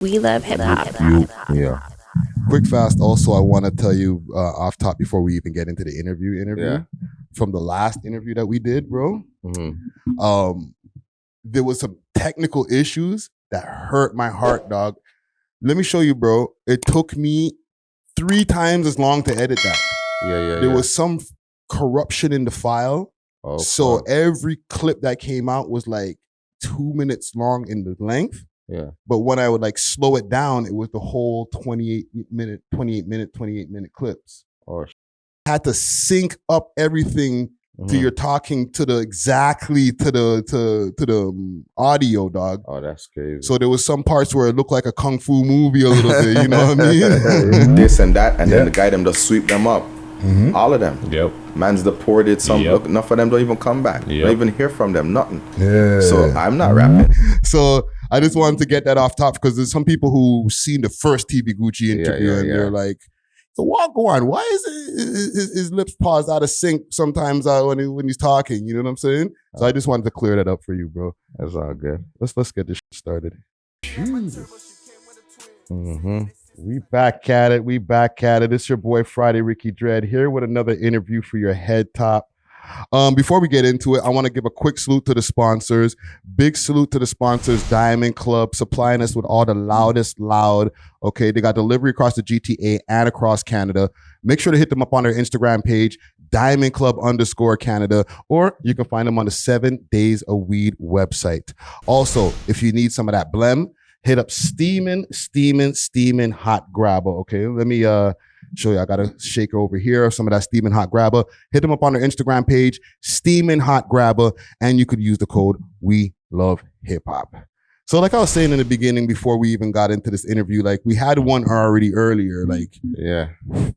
We love hip hop. Yeah. Quick fast. Also, I want to tell you off top before we even get into the interview. Yeah. From the last interview that we did, bro. Mm-hmm. There was some technical issues that hurt my heart, dog. Let me show you, bro. It took me 3 times as long to edit that. Yeah. There was some corruption in the file. Oh, So fuck. every clip that came out was like 2 minutes long in the length. Yeah. But when I would like slow it down, it was the whole 28 minute clips. Oh, I had to sync up everything to your talking to the audio, dog. Oh, that's crazy. So there was some parts where it looked like a kung fu movie a little bit, you know what I mean? This and that, and then the guy them just sweep them up. All of them. Yep. Man's deported. Some enough of them don't even come back. Yep. Don't even hear from them. Nothing. Yeah. So I'm not rapping. So I just wanted to get that off top because there's some people who seen the first tvgucci interview and they're like, "So what go on? Why is it, his lips paused out of sync sometimes when he's talking?" You know what I'm saying? So I just wanted to clear that up for you, bro. That's all good. Let's get this shit started. Mm-hmm. We back at it. It's your boy Friday Ricky Dread here with another interview for your head top. Before we get into it, I want to give a quick salute to the sponsors. Big salute to the sponsors, Diamond Club, supplying us with all the loudest loud. Okay, they got delivery across the GTA and across Canada. Make sure to hit them up on their Instagram page, Diamond Club _Canada, or you can find them on the 7 Days of Weed website. Also, if you need some of that blem, hit up Steamin' Hot Grabber. Okay, let me show you. I got a shaker over here, some of that Steamin' Hot Grabber. Hit them up on their Instagram page, Steamin' Hot Grabber, and you could use the code We Love Hip Hop. So like I was saying in the beginning before we even got into this interview, like we had one already earlier, like,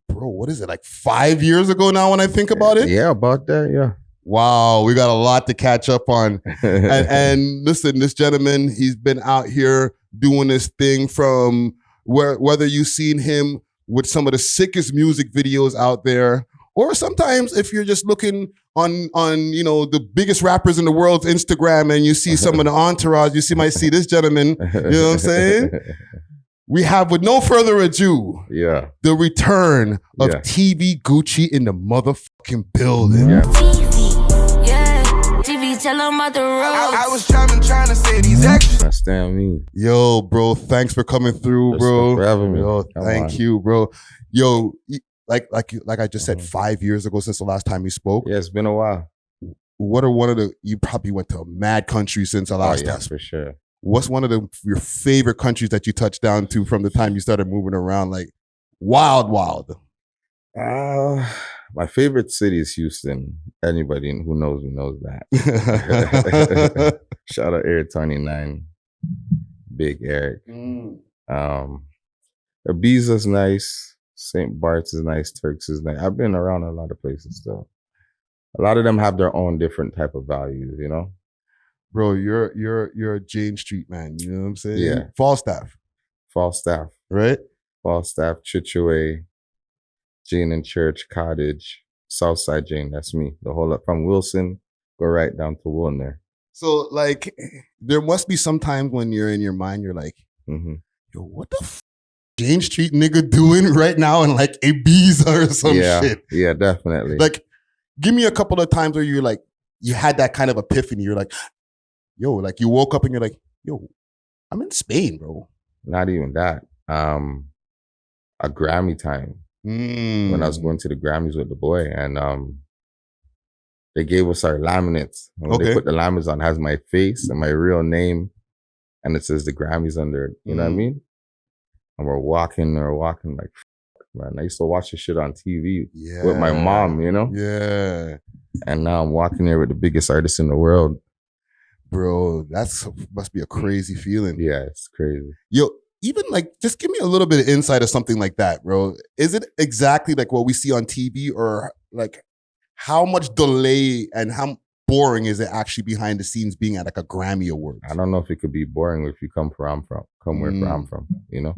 bro, what is it, like 5 years ago now when I think about it? Yeah, about that, yeah. Wow, we got a lot to catch up on. and listen, this gentleman, he's been out here doing this thing from whether you've seen him with some of the sickest music videos out there, or sometimes if you're just looking on the biggest rappers in the world's Instagram and you see some of the entourage, might see this gentleman, you know what I'm saying? We have, with no further ado, the return of tvgucci in the motherfucking building. Tell them about the road. I was trying to say these extras. That's damn me. Yo, bro, thanks for coming through, bro. For having me. Yo, thank you, bro. Yo, like I just said, 5 years ago since the last time we spoke. Yeah, it's been a while. What are you probably went to a mad country since the last time. For sure. What's one of your favorite countries that you touched down to from the time you started moving around? Like wild. My favorite city is Houston. Anybody who knows me knows that. Shout out Air 29, Big Eric. Ibiza's nice. St. Bart's is nice. Turks is nice. I've been around a lot of places still. A lot of them have their own different type of values, you know? Bro, you're a Jane Street man, you know what I'm saying? Yeah. Falstaff. Right? Falstaff, Chicheway, Jane and Church, Cottage, Southside Jane, that's me. The whole up from Wilson, go right down to Woolner. So like, there must be some times when you're in your mind, you're like, yo, what the Jane Street nigga doing right now in like Ibiza or some shit? Yeah, definitely. Like, give me a couple of times where you're like, you had that kind of epiphany. You're like, yo, like you woke up and you're like, yo, I'm in Spain, bro. Not even that. A Grammy time. When I was going to the Grammys with the boy, and they gave us our laminates. When they put the laminates on, it has my face and my real name, and it says the Grammys under it. You know what I mean? And we're walking like, man, I used to watch this shit on TV with my mom, you know? Yeah. And now I'm walking there with the biggest artist in the world. Bro, must be a crazy feeling. Yeah, it's crazy. Yo, even like, just give me a little bit of insight of something like that, bro. Is it exactly like what we see on TV, or like how much delay and how boring is it actually behind the scenes being at like a Grammy Awards? I don't know if it could be boring if you come where I'm from, you know?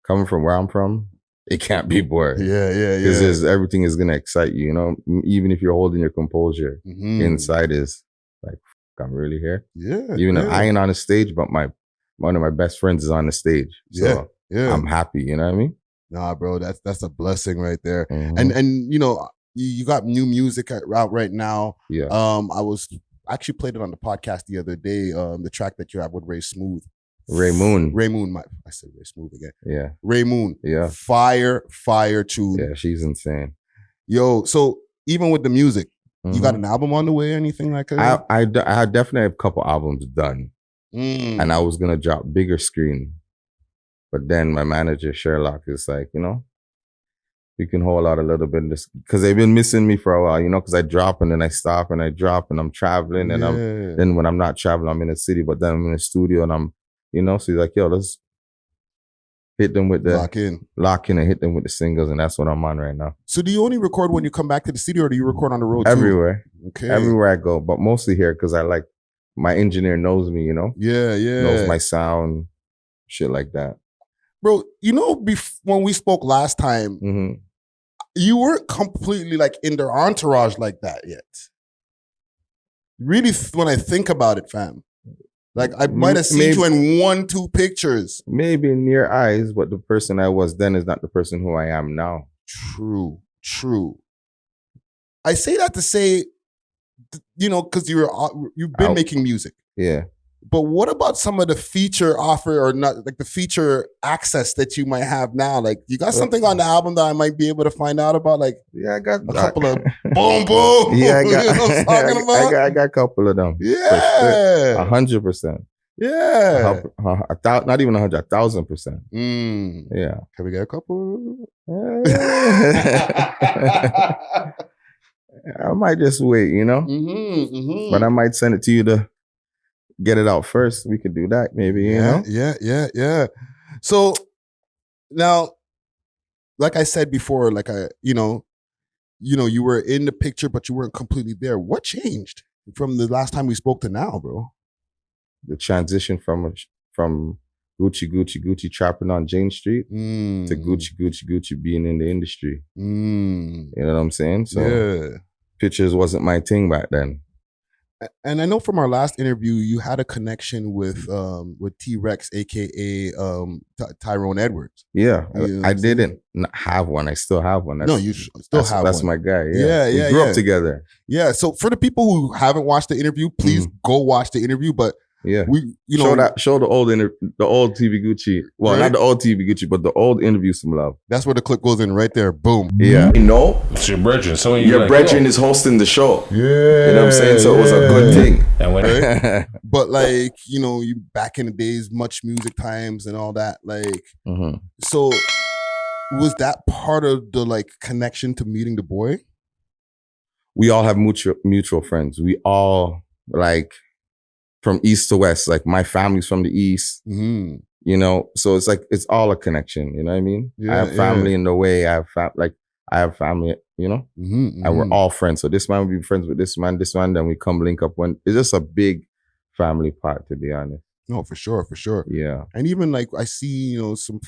Coming from where I'm from, it can't be boring. Yeah. Because everything is going to excite you, you know? Even if you're holding your composure, inside is like, I'm really here. Yeah. Even if I ain't on the stage, but my one of my best friends is on the stage. So I'm happy, you know what I mean? Nah, bro, that's a blessing right there. And you know, you got new music out right now. Yeah. I actually played it on the podcast the other day. The track that you have with Ray Moon. I said Ray Smooth again. Yeah. Ray Moon. Yeah. Fire tune. Yeah, she's insane. Yo, so even with the music, you got an album on the way or anything like that? I definitely have a couple albums done. And I was going to drop bigger screen. But then my manager, Sherlock, is like, you know, we can hold out a little bit of this. Because they've been missing me for a while, you know, because I drop and then I stop and I drop and I'm traveling. And then when I'm not traveling, I'm in the city. But then I'm in the studio and I'm, you know, so he's like, yo, let's hit them with the lock in and hit them with the singles. And that's what I'm on right now. So do you only record when you come back to the studio or do you record on the road everywhere? Too? Okay. Everywhere I go, but mostly here because I like, my engineer knows me, you know? Yeah. Knows my sound, shit like that. Bro, you know, when we spoke last time, you weren't completely like in their entourage like that yet. Really, when I think about it, fam. Like, I might have seen you in 1-2 pictures. Maybe in your eyes, but the person I was then is not the person who I am now. True. I say that to say, you know, because you've been making music. Yeah. But what about some of the feature offer or not, like the feature access that you might have now? Like, you got something on the album that I might be able to find out about? Like, yeah, I got a couple of boom, boom. Yeah, I got. You know what I'm talking about? I got a couple of them. Yeah, 100%. Yeah, not even 100, 1,000%. Yeah. Can we get a couple? I might just wait, you know. But I might send it to you to get it out first. We could do that, maybe. You know. Yeah. So now, like I said before, like you know, you were in the picture, but you weren't completely there. What changed from the last time we spoke to now, bro? The transition from Gucci trapping on Jane Street to Gucci being in the industry. You know what I'm saying? So pictures wasn't my thing back then. And I know from our last interview, you had a connection with T-Rex, aka Tyrone Edwards. Yeah, I didn't have one. I still have one. You still have one. That's my guy. Yeah. We grew up together. Yeah. So for the people who haven't watched the interview, please go watch the interview. But yeah, show the old tvgucci. Well, not the old tvgucci, but the old interview some love. That's where the clip goes in right there. Boom. Yeah. You know, it's your brethren. So your brethren is hosting the show. Yeah. You know what I'm saying? So it was a good thing. Right? But like, you back in the days, much music times and all that. Like, so was that part of the like connection to meeting the boy? We all have mutual friends. We all like. From east to west, like my family's from the east, you know, so it's like, it's all a connection, you know what I mean? I have family in the way, I have family, you know, and we're all friends. So this man will be friends with this man, then we come link up when, it's just a big family part, to be honest. No, for sure. Yeah. And even like, I see, some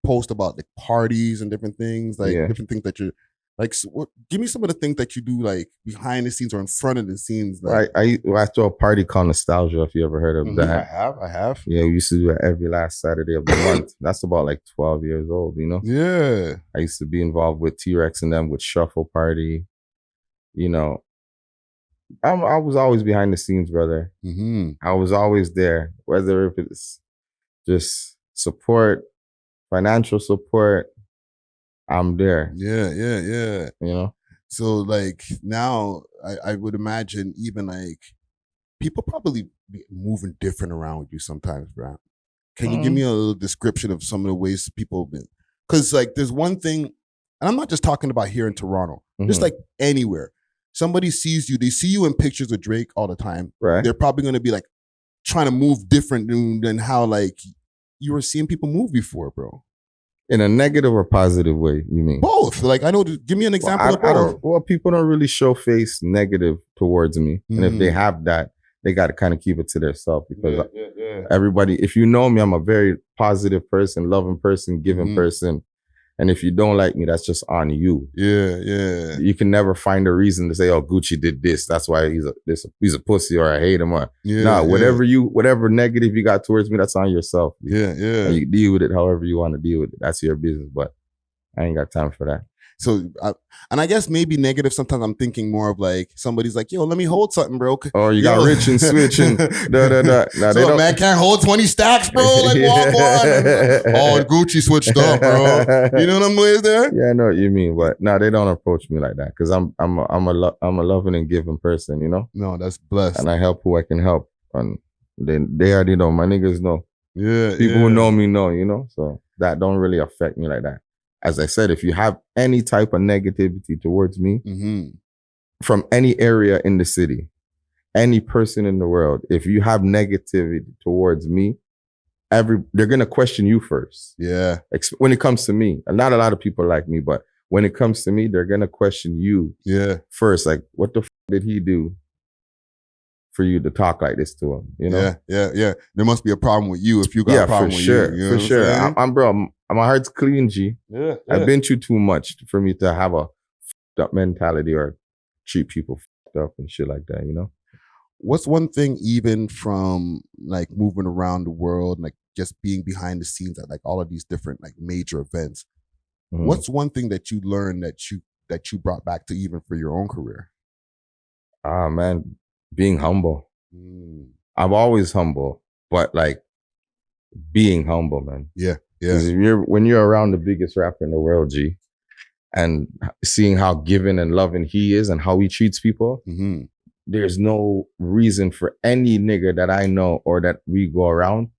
post about like parties and different things, like different things that you're, like, so give me some of the things that you do, like behind the scenes or in front of the scenes. Like, I throw a party called Nostalgia. If you ever heard of that, I have. Yeah, we used to do it every last Saturday of the month. That's about like 12 years old, you know. Yeah, I used to be involved with T-Rex and them with Shuffle Party. You know, I was always behind the scenes, brother. I was always there, whether if it's just support, financial support. I'm there. Yeah. You know? So like now I would imagine even like people probably be moving different around with you sometimes, bro. Can you give me a little description of some of the ways people have been? Because like there's one thing, and I'm not just talking about here in Toronto, just like anywhere. Somebody sees you, they see you in pictures of Drake all the time. Right. They're probably gonna be like trying to move different than how like you were seeing people move before, bro. In a negative or positive way, you mean? Both. Like, I know, give me an example of both. People don't really show face negative towards me. And if they have that, they got to kind of keep it to themselves because everybody, if you know me, I'm a very positive person, loving person, giving person. And if you don't like me, that's just on you. Yeah. You can never find a reason to say, "Oh, Gucci did this. That's why he's a pussy," or "I hate him." Or whatever negative you got towards me, that's on yourself. Yeah. And you deal with it however you want to deal with it. That's your business. But I ain't got time for that. So, and I guess maybe negative. Sometimes I'm thinking more of like somebody's like, "Yo, let me hold something, bro." Or you got rich and switch and da. Nah, so a man can't hold 20 stacks, bro. Like walk on. Oh, Gucci switched up, bro. You know what I'm saying there? Yeah, I know what you mean, but no, they don't approach me like that because I'm a loving and giving person, you know. No, that's blessed. And I help who I can help, and they already know. My niggas know. Yeah, people who know me know, you know. So that don't really affect me like that. As I said, if you have any type of negativity towards me from any area in the city, any person in the world, if you have negativity towards me, they're going to question you first. Yeah. When it comes to me, not a lot of people like me, but when it comes to me, they're going to question you first. Like, what the did he do for you to talk like this to him? You know? Yeah. There must be a problem with you if you got a problem with you. You know for sure. My heart's clean, G. Yeah. I've been through too much for me to have a f***ed up mentality or treat people f***ed up and shit like that, you know? What's one thing, even from like moving around the world, like just being behind the scenes at like all of these different like major events, what's one thing that you learned that you brought back to even for your own career? Ah, man, being humble. I'm always humble, but like being humble, man. Yeah. When you're around the biggest rapper in the world, G, and seeing how giving and loving he is and how he treats people, there's no reason for any nigga that I know or that we go around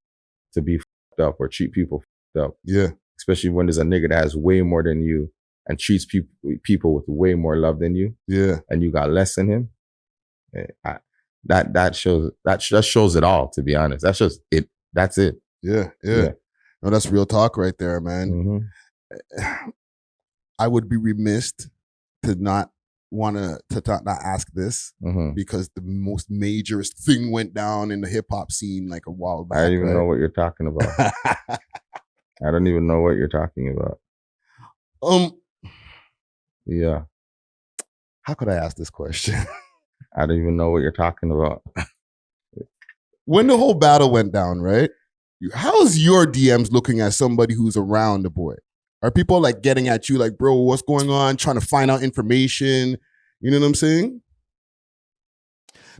to be f***ed up or treat people f***ed up. Yeah. Especially when there's a nigga that has way more than you and treats people with way more love than you. Yeah. And you got less than him. That shows it all, to be honest. That's just it. That's it. Yeah. No, that's real talk right there, man. I would be remiss to not ask this because the most majorest thing went down in the hip hop scene like a while back. I don't even know what you're talking about. I don't even know what you're talking about. Yeah. How could I ask this question? I don't even know what you're talking about. When the whole battle went down, right? How's your DMs looking at somebody who's around the boy? Are people like getting at you like, bro, what's going on? Trying to find out information. You know what I'm saying?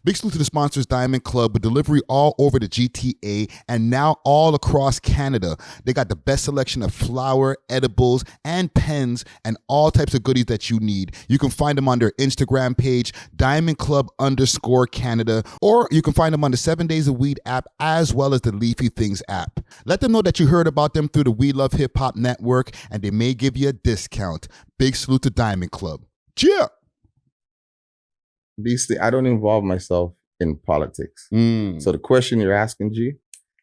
Big salute to the sponsors, Diamond Club, with delivery all over the GTA and now all across Canada. They got the best selection of flour, edibles, and pens, and all types of goodies that you need. You can find them on their Instagram page, DiamondClub_Canada, or you can find them on the 7 Days of Weed app, as well as the Leafy Things app. Let them know that you heard about them through the We Love Hip Hop Network, and they may give you a discount. Big salute to Diamond Club. Cheer! These things, I don't involve myself in politics. So the question you're asking, G,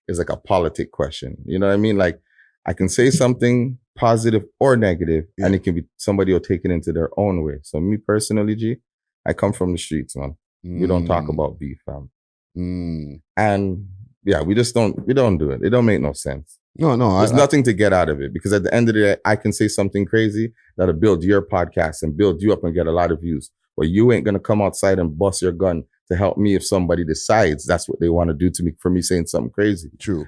is like a politic question. You know what I mean? Like, I can say something positive or negative, and it can be somebody will take it into their own way. So me personally, G, I come from the streets, man. We don't talk about beef, fam. And yeah, we don't do it. It don't make no sense. No. There's nothing to get out of it, because at the end of the day, I can say something crazy that'll build your podcast and build you up and get a lot of views. But you ain't going to come outside and bust your gun to help me if somebody decides that's what they want to do to me for me saying something crazy. True.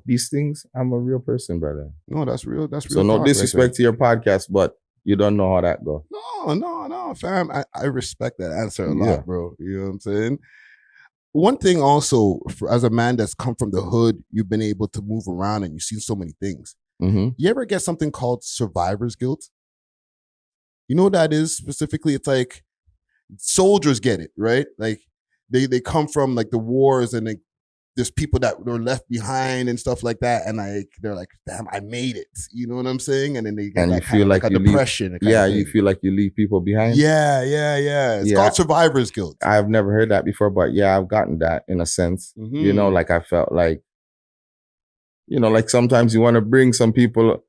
These things, I'm a real person, brother. No, that's real. So no disrespect to your podcast, but you don't know how that goes. No, fam. I respect that answer a lot, bro. You know what I'm saying? One thing also, as a man that's come from the hood, you've been able to move around and you've seen so many things. You ever get something called survivor's guilt? You know what that is specifically? It's like soldiers get it, right? Like they come from like the wars, and there's people that were left behind and stuff like that, and like they're like, damn, I made it. You know what I'm saying? And then they get you feel like a depression. You feel like you leave people behind. Yeah. It's called survivor's guilt. I've never heard that before, but yeah, I've gotten that in a sense. You know, like I felt like, you know, like sometimes you want to bring some people,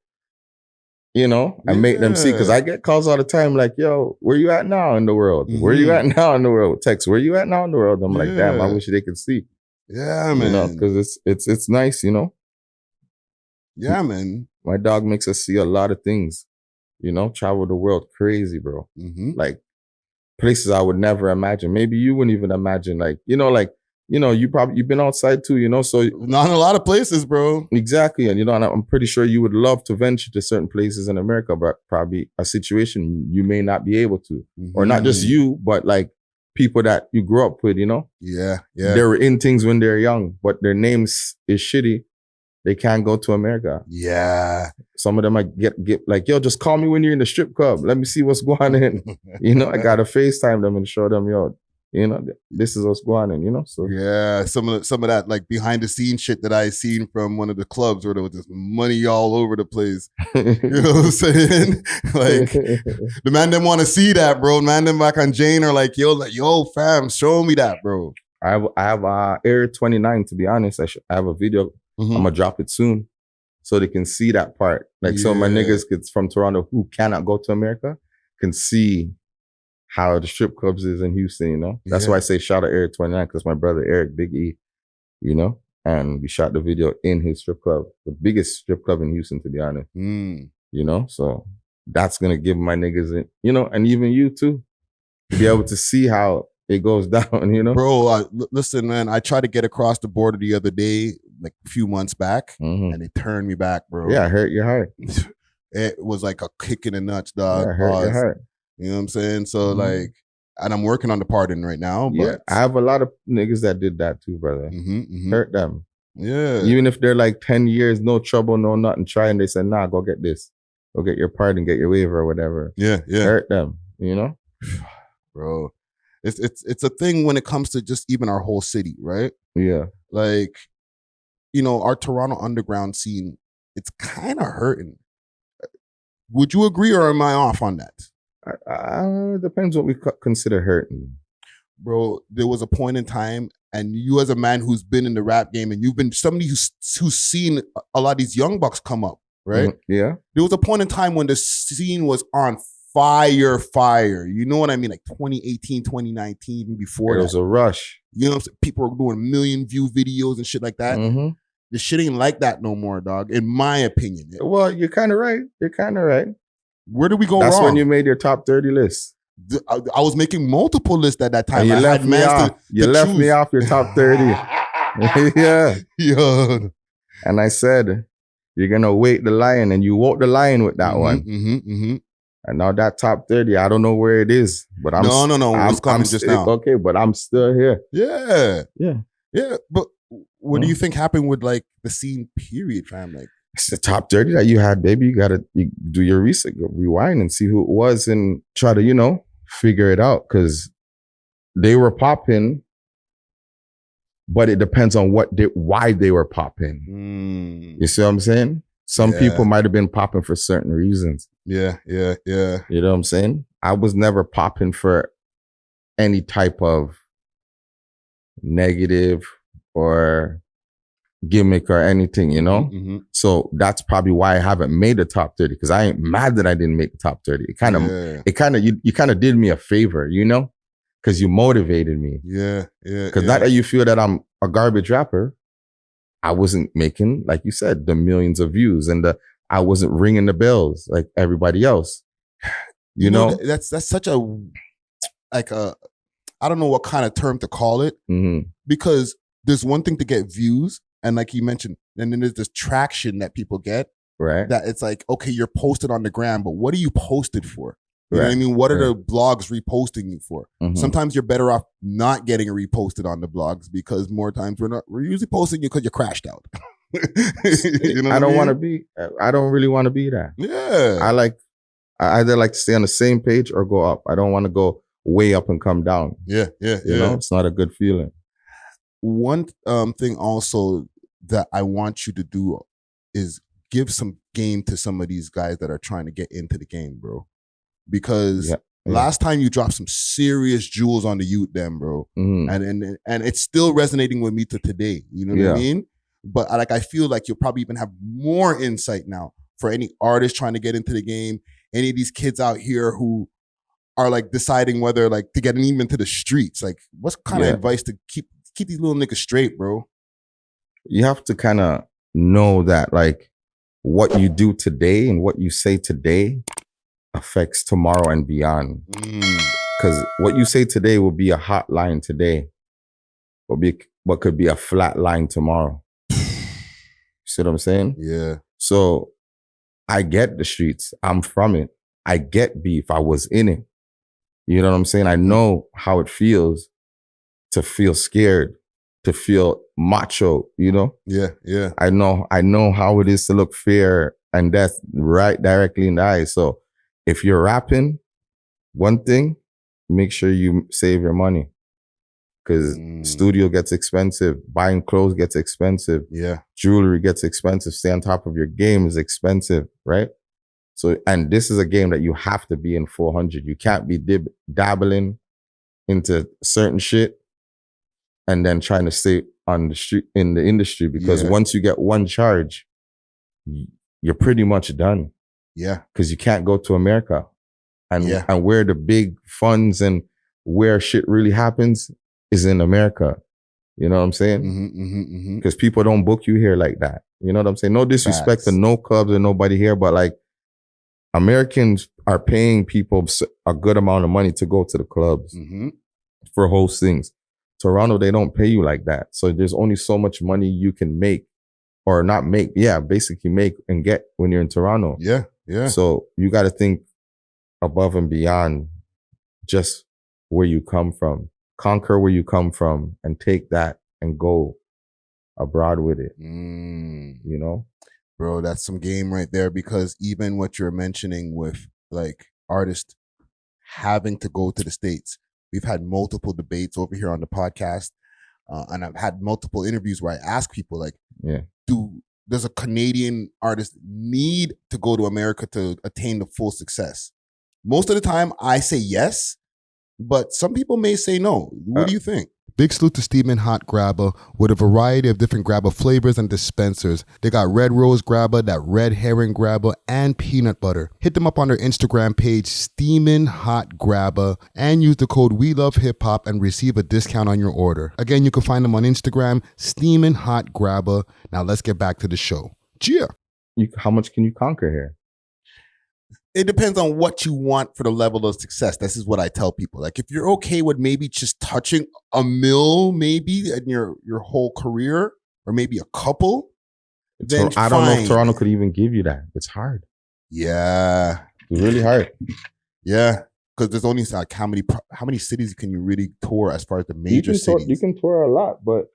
you know, and make them see, because I get calls all the time like, yo, where you at now in the world? Where you at now in the world? Text, where you at now in the world? I'm like, damn, I wish they could see. Yeah, man. You know, because it's nice, you know. Yeah, man. My dog makes us see a lot of things, you know, travel the world crazy, bro. Like places I would never imagine. Maybe you wouldn't even imagine, like, you know, you've been outside too, you know, so not in a lot of places, bro. Exactly. And, you know, and I'm pretty sure you would love to venture to certain places in America, but probably a situation you may not be able to, or not just you, but like people that you grew up with, you know? Yeah. They were in things when they're young, but their names is shitty. They can't go to America. Yeah. Some of them I get like, yo, just call me when you're in the strip club. Let me see what's going on. You know, I gotta FaceTime them and show them, yo, you know, this is what's going on, you know? So yeah, some of that like behind the scenes shit that I seen from one of the clubs where there was just money all over the place. You know what I'm saying? Like the man didn't want to see that, bro. Man them back on Jane are like, yo, fam, show me that, bro. I have Air 29, to be honest. I have a video. I'm gonna drop it soon so they can see that part. Like so my niggas from Toronto who cannot go to America can see how the strip clubs is in Houston, you know? That's why I say shout out Air 29, because my brother Eric, Big E, you know? And we shot the video in his strip club, the biggest strip club in Houston, to be honest. You know? So that's gonna give my niggas, you know, and even you too, to be able to see how it goes down, you know? Bro, listen, man, I tried to get across the border the other day, like a few months back, and they turned me back, bro. Yeah, hurt your heart. It was like a kick in the nuts, dog. Yeah, hurt your heart. You know what I'm saying? So like, and I'm working on the pardon right now. But yeah, I have a lot of niggas that did that too, brother. Hurt them. Yeah. Even if they're like 10 years, no trouble, no nothing, try, and they said, nah, go get this. Go get your pardon, get your waiver or whatever. Yeah. Hurt them, you know? Bro, it's a thing when it comes to just even our whole city, right? Yeah. Like, you know, our Toronto underground scene, it's kind of hurting. Would you agree or am I off on that? Depends what we consider hurting. Bro, there was a point in time, and you as a man who's been in the rap game and you've been somebody who's seen a lot of these young bucks come up, right? Yeah. There was a point in time when the scene was on fire. You know what I mean? Like 2018, 2019, even before that. It was a rush. You know what I'm saying? People were doing 1 million view videos and shit like that. The shit ain't like that no more, dog, in my opinion. Well, you're kind of right. Where did we go wrong? That's when you made your top 30 list. I was making multiple lists at that time. And you left me off. You left me off your top 30. Yeah. And I said, you're going to wake the lion, and you woke the lion with that one. And now that top 30, I don't know where it is, but I'm no. It's coming just now. Okay, but I'm still here. Yeah. But what do you think happened with like the scene period, fam? Like, it's the top 30 that you had, baby. You do your research, rewind and see who it was and try to, you know, figure it out, because they were popping, but it depends on why they were popping. You see what I'm saying? Some people might have been popping for certain reasons. Yeah. You know what I'm saying? I was never popping for any type of negative or gimmick or anything, you know? So that's probably why I haven't made the top 30, because I ain't mad that I didn't make the top 30. You kind of did me a favor, you know? Because you motivated me. Yeah. Because not that you feel that I'm a garbage rapper. I wasn't making, like you said, the millions of views, and I wasn't ringing the bells like everybody else. You know? That's such a, like a, I don't know what kind of term to call it, because there's one thing to get views, and like you mentioned, and then there's this traction that people get. Right. That it's like, okay, you're posted on the gram, but what are you posted for? You know what I mean? What are the blogs reposting you for? Sometimes you're better off not getting reposted on the blogs, because more times we're usually posting you because you crashed out. You know I don't really want to be that. Yeah. I either like to stay on the same page or go up. I don't want to go way up and come down. Yeah. You know, it's not a good feeling. One thing also that I want you to do is give some game to some of these guys that are trying to get into the game, bro. Because last time you dropped some serious jewels on the youth, them, bro, and it's still resonating with me to today. You know what I mean? But I feel like you'll probably even have more insight now for any artist trying to get into the game. Any of these kids out here who are like deciding whether like to get even into the streets. Like, what's kind of advice to keep these little niggas straight, bro? You have to kind of know that like what you do today and what you say today affects tomorrow and beyond. Because what you say today will be a hot line today, what could be a flat line tomorrow. See what I'm saying? Yeah. So I get the streets. I'm from it. I get beef. I was in it. You know what I'm saying? I know how it feels to feel scared, to feel macho, you know? Yeah, yeah. I know how it is to look fear and death right directly in the eyes. So if you're rapping, one thing, make sure you save your money. Because studio gets expensive, buying clothes gets expensive, jewelry gets expensive, stay on top of your game is expensive, right? So, and this is a game that you have to be in 400. You can't be dabbling into certain shit and then trying to stay on the street in the industry, because once you get one charge, you're pretty much done. Yeah. Because you can't go to America. And where the big funds and where shit really happens is in America. You know what I'm saying? Because people don't book you here like that. You know what I'm saying? No disrespect to no clubs or nobody here, but like Americans are paying people a good amount of money to go to the clubs for host things. Toronto, they don't pay you like that. So there's only so much money you can make or not make. Yeah, basically make and get when you're in Toronto. Yeah, yeah. So you got to think above and beyond just where you come from. Conquer where you come from and take that and go abroad with it. You know? Bro, that's some game right there, because even what you're mentioning with like artists having to go to the States, we've had multiple debates over here on the podcast, and I've had multiple interviews where I ask people like, does a Canadian artist need to go to America to attain the full success? Most of the time I say yes, but some people may say no. What do you think? Big salute to Steamin' Hot Grabba with a variety of different grabba flavors and dispensers. They got red rose grabba, that red herring grabba, and peanut butter. Hit them up on their Instagram page, Steamin' Hot Grabba, and use the code WeLoveHipHop and receive a discount on your order. Again, you can find them on Instagram, Steamin' Hot Grabba. Now let's get back to the show. Cheer. How much can you conquer here? It depends on what you want for the level of success. This is what I tell people. Like, if you're okay with maybe just touching a mil, maybe in your whole career, or maybe a couple, then I don't know if Toronto could even give you that. It's hard. Yeah, it's really hard. Yeah, because there's only like how many cities can you really tour as far as the major cities? You can tour a lot, but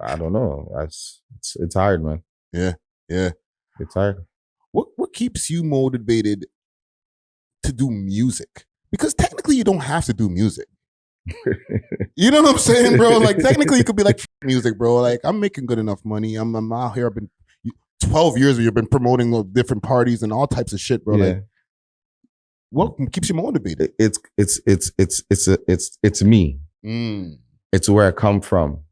I don't know. It's hard, man. Yeah, yeah, it's hard. What keeps you motivated to do music? Because technically you don't have to do music. You know what I'm saying, bro? Like, technically you could be like, music, bro. Like, I'm making good enough money. I'm out here. I've been 12 years where you've been promoting different parties and all types of shit, bro. Like, what keeps you motivated? It's me. It's where I come from.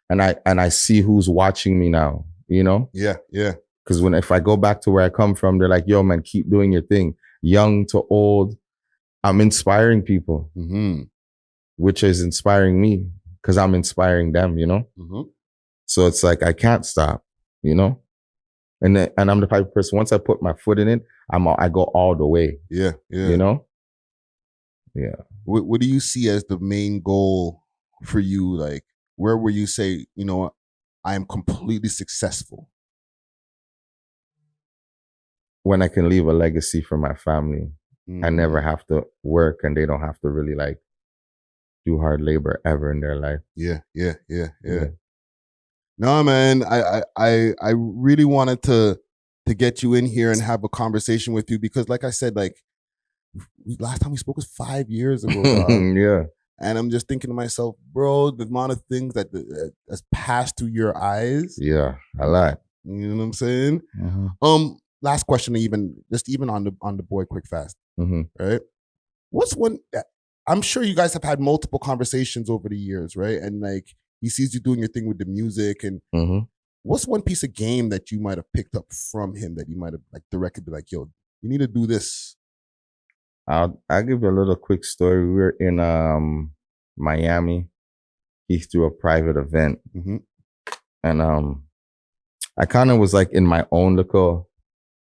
And I see who's watching me now, you know? Yeah, yeah. Because if I go back to where I come from, they're like, yo, man, keep doing your thing. Young to old, I'm inspiring people, which is inspiring me because I'm inspiring them, you know? So it's like, I can't stop, you know? And I'm the type of person, once I put my foot in it, I go all the way. Yeah, yeah. You know? Yeah. What do you see as the main goal for you? Like, where will you say, you know what, I am completely successful? When I can leave a legacy for my family. I never have to work and they don't have to really like do hard labor ever in their life. Yeah. No, man, I really wanted to get you in here and have a conversation with you because, like I said, like last time we spoke was 5 years ago. Yeah. And I'm just thinking to myself, bro, the amount of things that has passed through your eyes. Yeah, a lot. You know what I'm saying? Last question, even on the boy quick fast, right? What's one? I'm sure you guys have had multiple conversations over the years, right? And like he sees you doing your thing with the music, and what's one piece of game that you might have picked up from him that you might have like directed, be like, yo, you need to do this? I'll give you a little quick story. We were in Miami. He threw a private event, and I kind of was like in my own little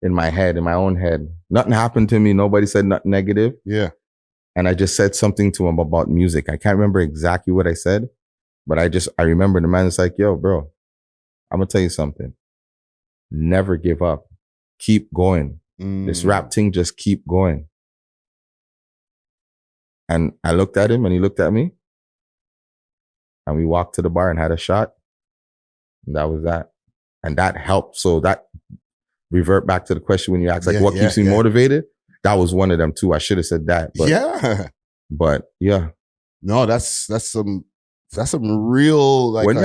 in my head, in my own head. Nothing happened to me. Nobody said nothing negative. Yeah. And I just said something to him about music. I can't remember exactly what I said, but I remember the man was like, yo, bro, I'm going to tell you something. Never give up. Keep going. This rap thing, just keep going. And I looked at him and he looked at me. And we walked to the bar and had a shot. And that was that. And that helped. So that revert back to the question when you asked, like, what keeps me motivated? That was one of them too. I should have said that. But, But yeah. No, that's some real, like, when you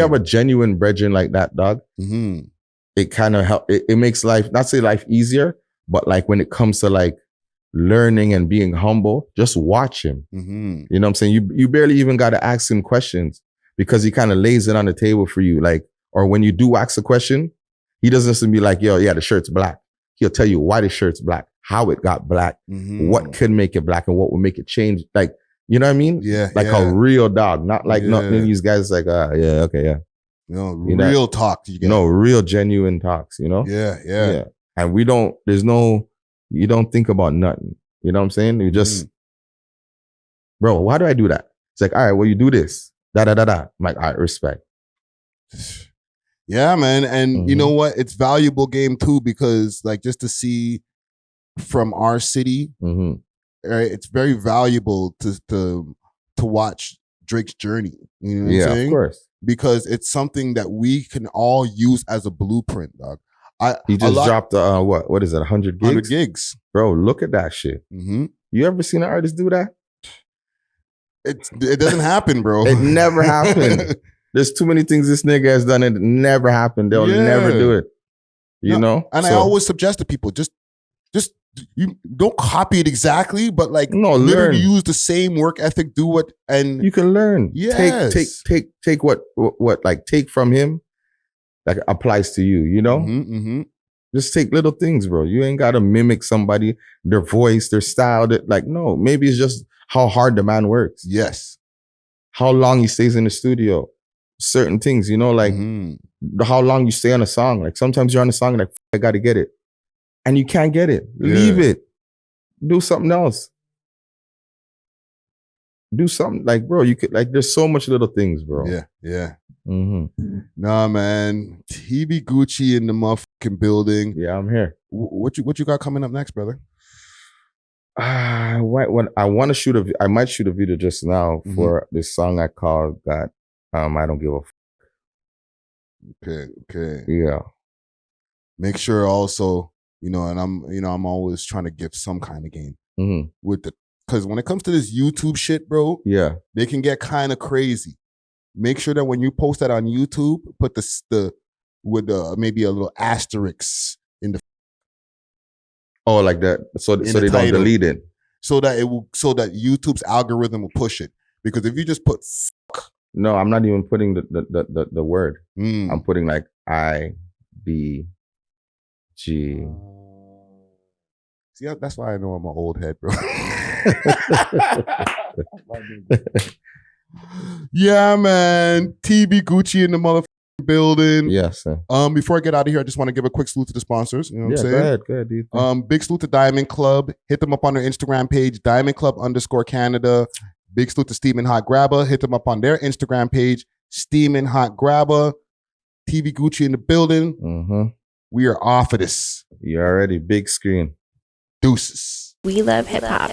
have a genuine brethren like that, dog, it kind of help. It makes life, not say life easier, but like when it comes to like learning and being humble, just watch him. You know what I'm saying? You barely even got to ask him questions because he kind of lays it on the table for you. Like, or when you do ask a question, he doesn't just be like, yo, yeah, the shirt's black. He'll tell you why the shirt's black, how it got black, what could make it black and what would make it change. Like, you know what I mean? Yeah. Like a real dog, not like nothing of these guys like, yeah, okay, yeah. No, you real talk. No, real genuine talks, you know? Yeah. And you don't think about nothing. You know what I'm saying? You just, bro, why do I do that? It's like, all right, well, you do this. I'm like, all right, respect. Yeah, man. And you know what? It's valuable game too, because like just to see from our city, right, it's very valuable to watch Drake's journey. You know what I'm saying? Of course. Because it's something that we can all use as a blueprint, dog. He just dropped what is it, 100 gigs? 100 gigs. Bro, look at that shit. You ever seen an artist do that? It doesn't happen, bro. It never happened. There's too many things this nigga has done. It never happened. They'll never do it. You know? And I always suggest to people, just you don't copy it exactly, but like literally use the same work ethic, do it, and you can learn. Yes. Take what like take from him that applies to you, you know? Just take little things, bro. You ain't gotta mimic somebody, their voice, their style. No, maybe it's just how hard the man works. Yes. How long he stays in the studio. Certain things, you know, like how long you stay on a song. Like sometimes you're on a song like, I gotta get it. And you can't get it. Leave it. Do something else. Do something like, bro, you could, like, there's so much little things, bro. Yeah. Nah, man. tvgucci in the motherfucking building. Yeah, I'm here. What you got coming up next, brother? I might shoot a video just now for this song I called that I don't give a Okay. Yeah. Make sure also, you know, and I'm always trying to give some kind of game with the, because when it comes to this YouTube shit, bro, they can get kind of crazy. Make sure that when you post that on YouTube, put the maybe a little asterisk in the like that, so they don't delete it, so that YouTube's algorithm will push it. Because if you just put fuck, no, I'm not even putting the word. I'm putting like IBG. See, that's why I know I'm an old head, bro. Yeah, man. tvgucci in the motherfucking building. Yes, sir. Before I get out of here, I just want to give a quick salute to the sponsors. You know what I'm saying? Go ahead, dude. Big salute to Diamond Club. Hit them up on their Instagram page, Diamond Club _Canada. Big salute to Steamin' Hot Grabber. Hit them up on their Instagram page, Steamin' Hot Grabber. tvgucci in the building. We are off of this. You already big screen. Deuces. We love hip hop.